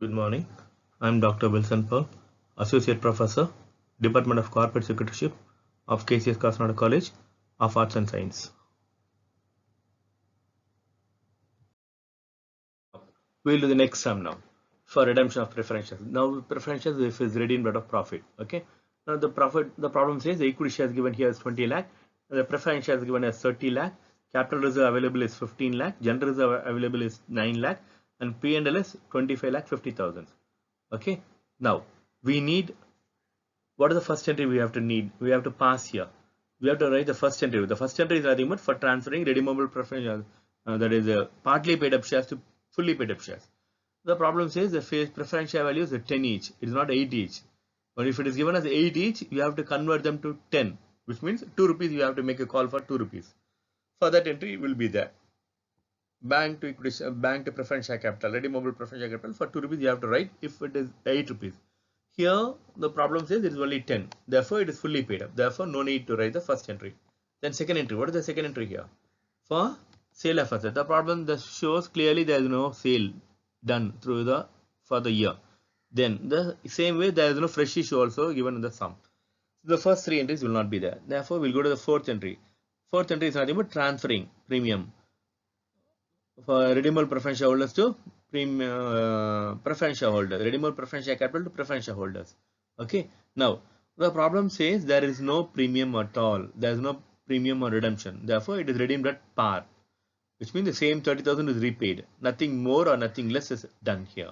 Good morning. I'm Dr. Wilson Pearl, Associate Professor, Department of Corporate Secretaryship of KCS Kasnada College of Arts and Science. We'll do the next sum now for redemption of preferentials. Now preferentials if is redeemed out of profit. Okay. Now the problem says the equity shares given here is 20 lakh, the preference shares given as 30 lakh, capital reserve available is 15 lakh, general reserve available is 9 lakh, and P&L is 25 lakh 50,000. Okay. Now we need, what is the first entry we have to need? We have to pass here. We have to write the first entry. The first entry is nothing but for transferring redeemable preferential, that is partly paid up shares to fully paid up shares. The problem says the preferential value is 10 each. It is not 8 each. But if it is given as 8 each, you have to convert them to 10, which means 2 rupees. You have to make a call for 2 rupees. For that entry will be there. Bank to equity, bank to preferential capital, redeemable preferential capital for 2 rupees you have to write if it is 8 rupees. Here the problem says it is only 10, therefore it is fully paid up, therefore no need to write the first entry. Then second entry, what is the second entry here? For sale of asset, the problem that shows clearly there is no sale done through for the year. Then the same way there is no fresh issue also given in the sum. The first three entries will not be there, therefore we'll go to the fourth entry. Fourth entry is nothing but transferring premium for redeemable preference shareholders to preference shareholders, redeemable preference share capital to preference shareholders. Okay. Now the problem says there is no premium at all. There is no premium or redemption. Therefore, it is redeemed at par, which means the same 30,000 is repaid. Nothing more or nothing less is done here.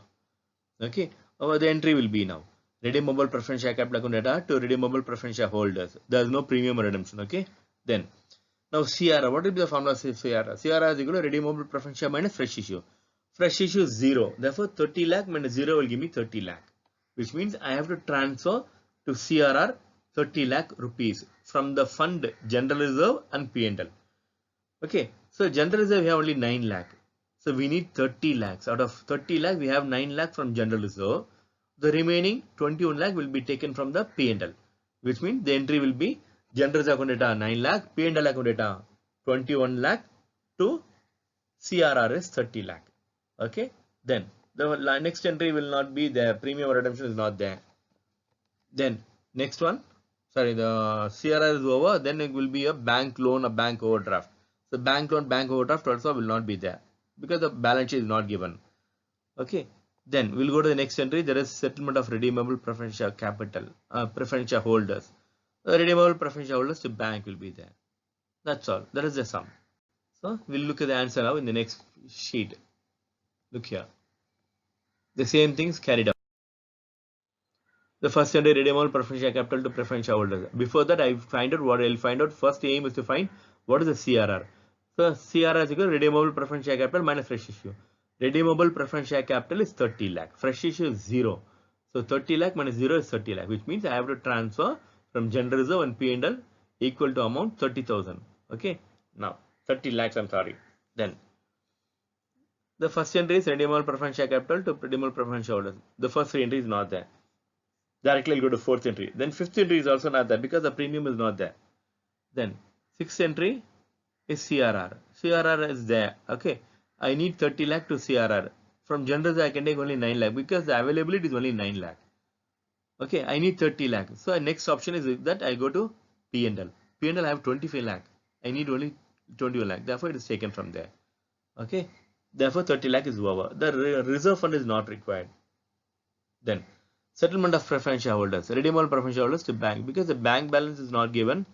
Okay. The entry will be now redeemable preference share capital account data to redeemable preference shareholders. There is no premium or redemption. Okay. Then now CRR, what will be the formula of CRR? CRR is equal to redeemable preference share minus fresh issue. Fresh issue is 0. Therefore, 30 lakh minus 0 will give me 30 lakh. Which means I have to transfer to CRR 30 lakh rupees from the fund general reserve and P&L. Okay. So general reserve we have only 9 lakh. So we need 30 lakhs. Out of 30 lakh, we have 9 lakh from general reserve. The remaining 21 lakh will be taken from the P&L. Which means the entry will be general reserve account data 9 lakh, P&L account data 21 lakh to CRR is 30 lakh. Okay. Then the next entry will not be there. Premium redemption is not there. Then next one, sorry, the CRR is over. Then it will be a bank loan, a bank overdraft. So bank loan, bank overdraft also will not be there because the balance sheet is not given. Okay. Then we'll go to the next entry. There is settlement of redeemable preferential capital, preferential holders. The redeemable preferential holders to bank will be there. That's all. That is the sum. So we'll look at the answer now in the next sheet. Look here. The same things carried out. The first entry redeemable preferential capital to preferential holders. Before that, I find out what I'll find out. First aim is to find what is the CRR. So CRR is equal to redeemable preferential capital minus fresh issue. Redeemable preferential capital is 30 lakh. Fresh issue is 0. So 30 lakh minus 0 is 30 lakh, which means I have to transfer from general reserve and P&L equal to amount 30,000. Okay. Now 30 lakhs, I'm sorry. Then the first entry is redeemable preferential capital to redeemable preferential holders. The first three entry is not there. Directly I'll go to fourth entry. Then fifth entry is also not there because the premium is not there. Then sixth entry is CRR. CRR is there. Okay. I need 30 lakh to CRR. From general I can take only 9 lakh because the availability is only 9 lakh. Okay. I need 30 lakh. So the next option is that I go to P&L. P&L I have 25 lakh. I need only 21 lakh. Therefore it is taken from there. Okay. Therefore 30 lakh is over. The reserve fund is not required. Then settlement of preferential holders, redeemable preferential holders to bank, because the bank balance is not given.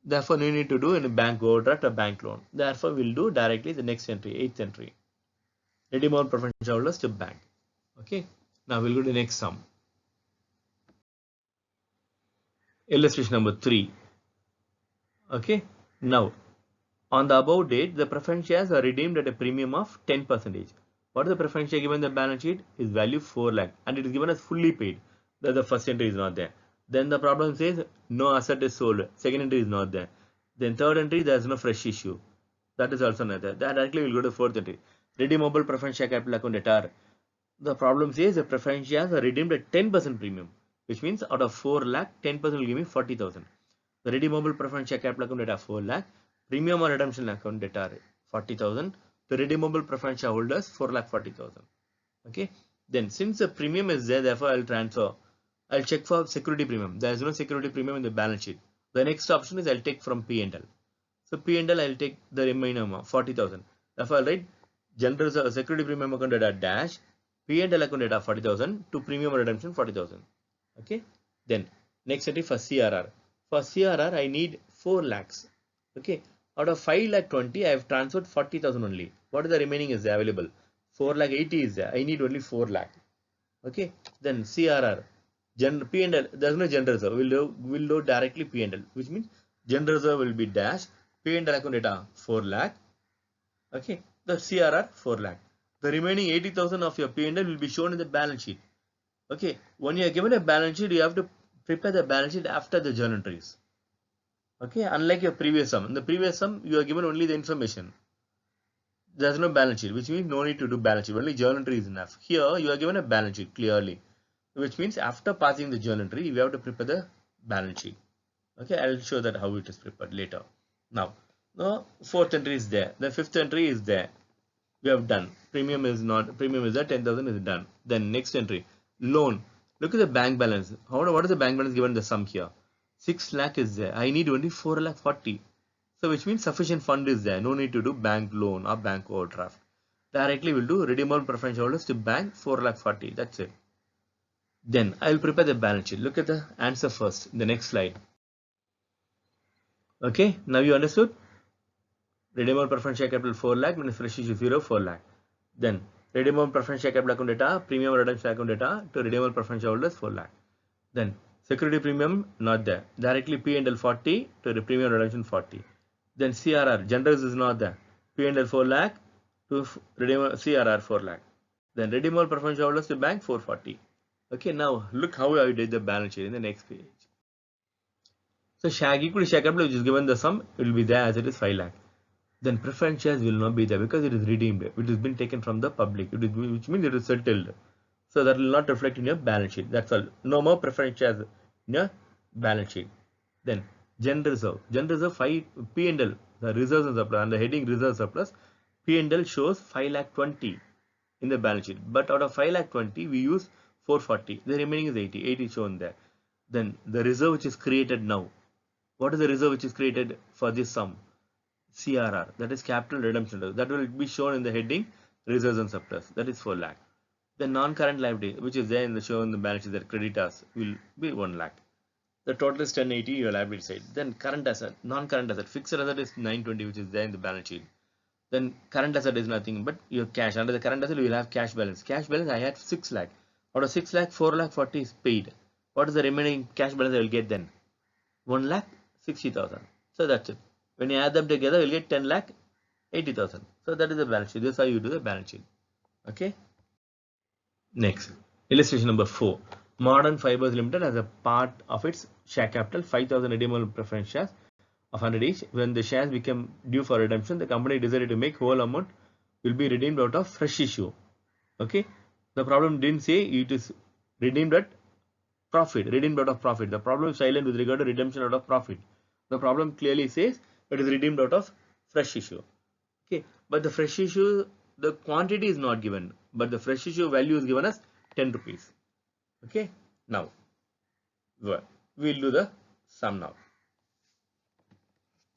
Therefore, you need to do in a bank overdraft or bank loan. Therefore, we'll do directly the next entry, eighth entry. Redeemable preferential holders to bank. Okay. Now we'll go to the next sum. Illustration number 3. Okay. Now, on the above date, the preference shares are redeemed at a premium of 10%. What is the preference share given in the balance sheet? Is value 4 lakh and it is given as fully paid. The first entry is not there. Then the problem says no asset is sold. Second entry is not there. Then third entry, there is no fresh issue. That is also not there. Then directly we'll go to fourth entry. Redeemable preference share capital account debtor. The problem says the preference shares are redeemed at 10% premium, which means out of 4 lakh, 10% will give me 40,000. The redeemable preference share capital account debtor 4 lakh. Premium or redemption account debtor 40,000. The redeemable preference shareholders 4,40,000. Okay. Then since the premium is there, therefore I'll check for security premium. There is no security premium in the balance sheet. The next option is I'll take from P&L. So P&L I'll take the remaining amount 40,000. Therefore I'll write general reserve security premium account data dash P&L account data 40,000 to premium redemption 40,000. Okay. Then next entry for CRR. For CRR I need 4 lakhs. Okay. Out of 5 lakh 20 I have transferred 40,000 only. What is the remaining is available? 4 lakh 80 is there. I need only 4 lakh. Okay. Then CRR. P&L, there's no general reserve. We'll do directly P&L, which means general reserve will be dash P&L account data 4 lakh. Okay. The CRR 4 lakh. The remaining 80,000 of your P&L will be shown in the balance sheet. Okay. When you are given a balance sheet, you have to prepare the balance sheet after the journal entries. Okay. Unlike your previous sum. In the previous sum, you are given only the information. There's no balance sheet, which means no need to do balance sheet. Only journal entry is enough. Here, you are given a balance sheet clearly, which means after passing the journal entry, we have to prepare the balance sheet. Okay, I'll show that how it is prepared later. Now, the fourth entry is there. The fifth entry is there. We have done. Premium is there. 10,000 is done. Then next entry, loan. Look at the bank balance. What is the bank balance given the sum here? 6 lakh is there. I need only 4 lakh 40. So which means sufficient fund is there. No need to do bank loan or bank overdraft. Directly we'll do redeemable preferential holders to bank 4 lakh 40. That's it. Then I will prepare the balance sheet. Look at the answer first. The next slide. Okay. Now you understood? Redeemable preference share capital 4 lakh minus fresh issue 0 4 lakh. Then redeemable preference share capital account data, premium redemption account data to redeemable preference shareholders 4 lakh. Then security premium not there. Directly P&L 40 to the premium redemption 40. Then CRR generals is not there. P&L 4 lakh to redeemable CRR 4 lakh. Then redeemable preference shareholders to bank 440. Okay, now look how I did the balance sheet in the next page. So equity share capital which is given the sum will be there as it is 5 lakh. Then preference shares will not be there because it is redeemed. It has been taken from the public, which means it is settled. So that will not reflect in your balance sheet. That's all. No more preference shares in your balance sheet. Then general reserve. General reserve 5 P&L. The reserves and surplus and the heading reserve surplus. P&L shows 5 lakh 20 in the balance sheet. But out of 5 lakh 20 we use 440. The remaining is 80. 80 is shown there. Then the reserve which is created now. What is the reserve which is created for this sum? CRR, that is capital redemption reserve. That will be shown in the heading reserves and surplus. That is 4 lakh. The non-current liability, which is there in the shown in the balance sheet, that creditors will be 1 lakh. The total is 1080 your liability side. Then current asset, non-current asset, fixed asset is 920, which is there in the balance sheet. Then current asset is nothing but your cash. Under the current asset, you will have cash balance. Cash balance I had 6 lakh. Out of 6 lakh, 4 lakh 40 is paid. What is the remaining cash balance I will get then? 1 lakh 60,000. So that's it. When you add them together, you'll get 10 lakh 80,000. So that is the balance sheet. This is how you do the balance sheet. Okay. Next, illustration number 4. Modern Fibers Limited as a part of its share capital 5,000 redeemable preference shares of 100 each. When the shares became due for redemption, the company decided to make whole amount will be redeemed out of fresh issue. Okay. The problem didn't say it is redeemed at profit, redeemed out of profit. The problem is silent with regard to redemption out of profit. The problem clearly says it is redeemed out of fresh issue. Okay, but the fresh issue, the quantity is not given, but the fresh issue value is given as 10 rupees. Okay, now we'll do the sum now.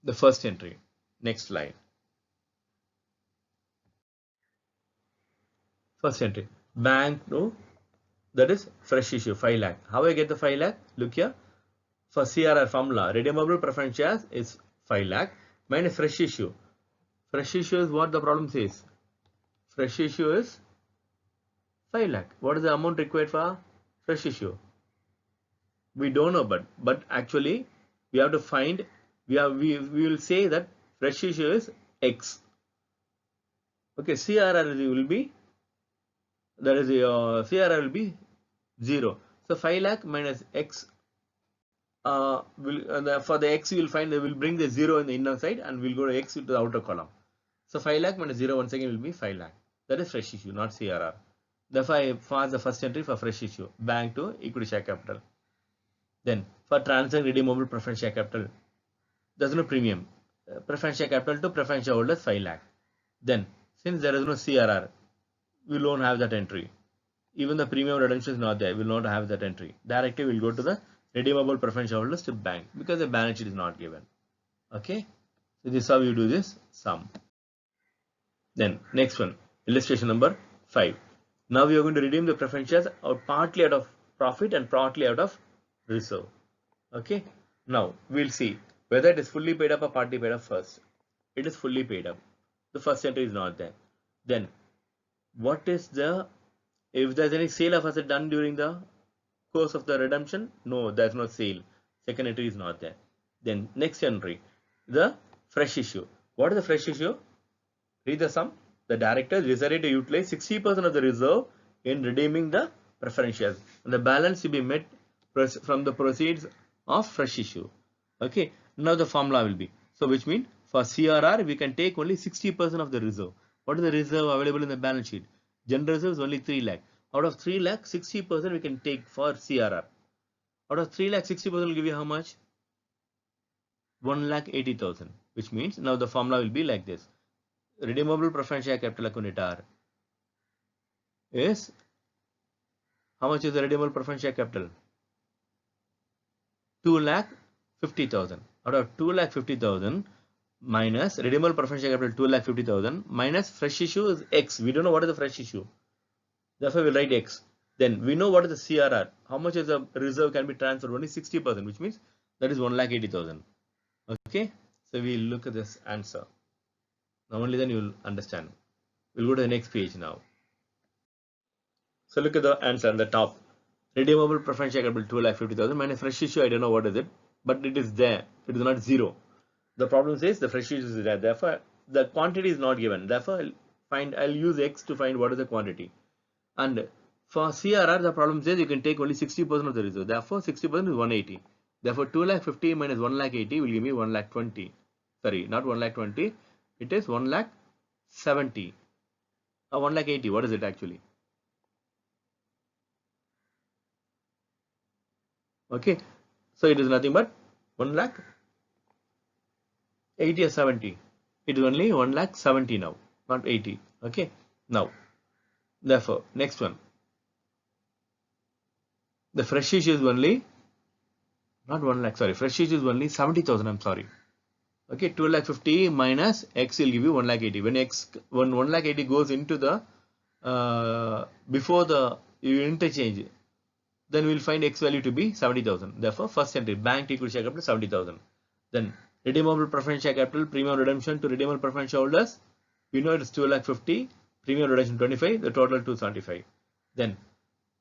The first entry. Next slide. First entry. Bank no, that is fresh issue 5 lakh. How I get the 5 lakh? Look here. For CRR formula, redeemable preference shares is 5 lakh minus fresh issue. Fresh issue is what the problem says. Fresh issue is 5 lakh. What is the amount required for fresh issue? We don't know, but actually we have to find. We will say that fresh issue is X. Okay, CRR will be, that is CRR will be 0. So 5 lakh minus X. For the X we will find, we will bring the 0 in the inner side and we'll go to X into the outer column. So 5 lakh minus 0 once again will be 5 lakh. That is fresh issue, not CRR. Therefore, I pass the first entry for fresh issue, bank to equity share capital. Then for transfer redeemable preference share capital, there's no premium. Preference share capital to preference shareholders 5 lakh. Then since there is no CRR, we don't have that entry. even the premium redemption is not there, we will not have that entry. Directly we'll go to the redeemable preference shareholders to bank because the balance sheet is not given. Okay, so this is how you do this sum. Then next one, illustration number 5. Now we are going to redeem the preference shares out partly out of profit and partly out of reserve. Okay, now we'll see whether it is fully paid up or partly paid up first. It is fully paid up. The first entry is not there. Then what is the, if there's any sale of asset done during the course of the redemption? No, there's no sale. Second entry is not there. Then next entry, the fresh issue. What is the fresh issue? Read the sum. The directors decided to utilize 60% of the reserve in redeeming the preference shares, and the balance to be met from the proceeds of fresh issue. Okay, now the formula will be, so which means for CRR we can take only 60% of the reserve. What is the reserve available in the balance sheet? General reserve is only 3 lakh. Out of 3 lakh, 60% we can take for CRR. Out of 3 lakh, 60% will give you how much? 1,80,000, which means now the formula will be like this. Redeemable preference share capital accumulator is, how much is the redeemable preference share capital? 2,50,000. Out of 2,50,000 minus redeemable preference share capital 2,50,000 minus fresh issue is X. We don't know what is the fresh issue. Therefore, we'll write X. Then we know what is the CRR. How much is the reserve can be transferred? Only 60%, which means that is 1,80,000. Okay. So we'll look at this answer. Now only then you will understand. We'll go to the next page now. So look at the answer on the top. Redeemable preference share capital 2,50,000 minus fresh issue. I don't know what is it, but it is there. It is not 0. The problem says the fresh issue is there. Therefore, the quantity is not given. Therefore, I'll use X to find what is the quantity. And for CRR, the problem says you can take only 60% of the reserve. Therefore, 60% is 180. Therefore, 2,50,000 minus 1,80,000 will give me 1,20,000. Sorry, not 1,20,000. It is 1,70,000. 1,80,000. What is it actually? Okay, so it is nothing but 1,80,000 or 70. It is only 1,70,000 now, not 80. Okay, now, therefore, next one. The fresh issue is only, not 1 lakh, sorry, fresh issue is only 70,000. I'm sorry. Okay, 2,50,000 minus X will give you 1,80,000. When 1,80,000 goes into the before the interchange, then we'll find X value to be 70,000. Therefore, first entry, bank equity share capital 70,000. Then redeemable preference share capital, premium redemption to redeemable preference shareholders. We know it is 2,50,000. Premium redemption 25. The total 275. Then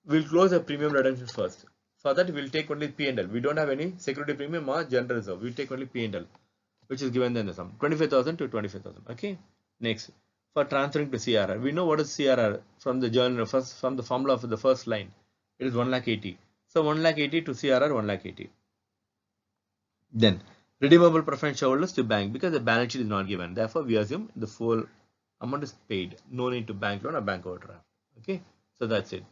we'll close the premium redemption first. For that, we'll take only P&L. We don't have any security premium or general reserve. We'll take only P&L, which is given in the sum, 25,000 to 25,000. Okay. Next, for transferring to CRR, we know what is CRR from the journal, first from the formula of the first line. It is 1,80,000. So 1,80,000 to CRR 1,80,000. Then redeemable preference shareholders to bank, because the balance sheet is not given. Therefore, we assume the full amount is paid. No need to bank loan or bank overdraft. Okay. So that's it.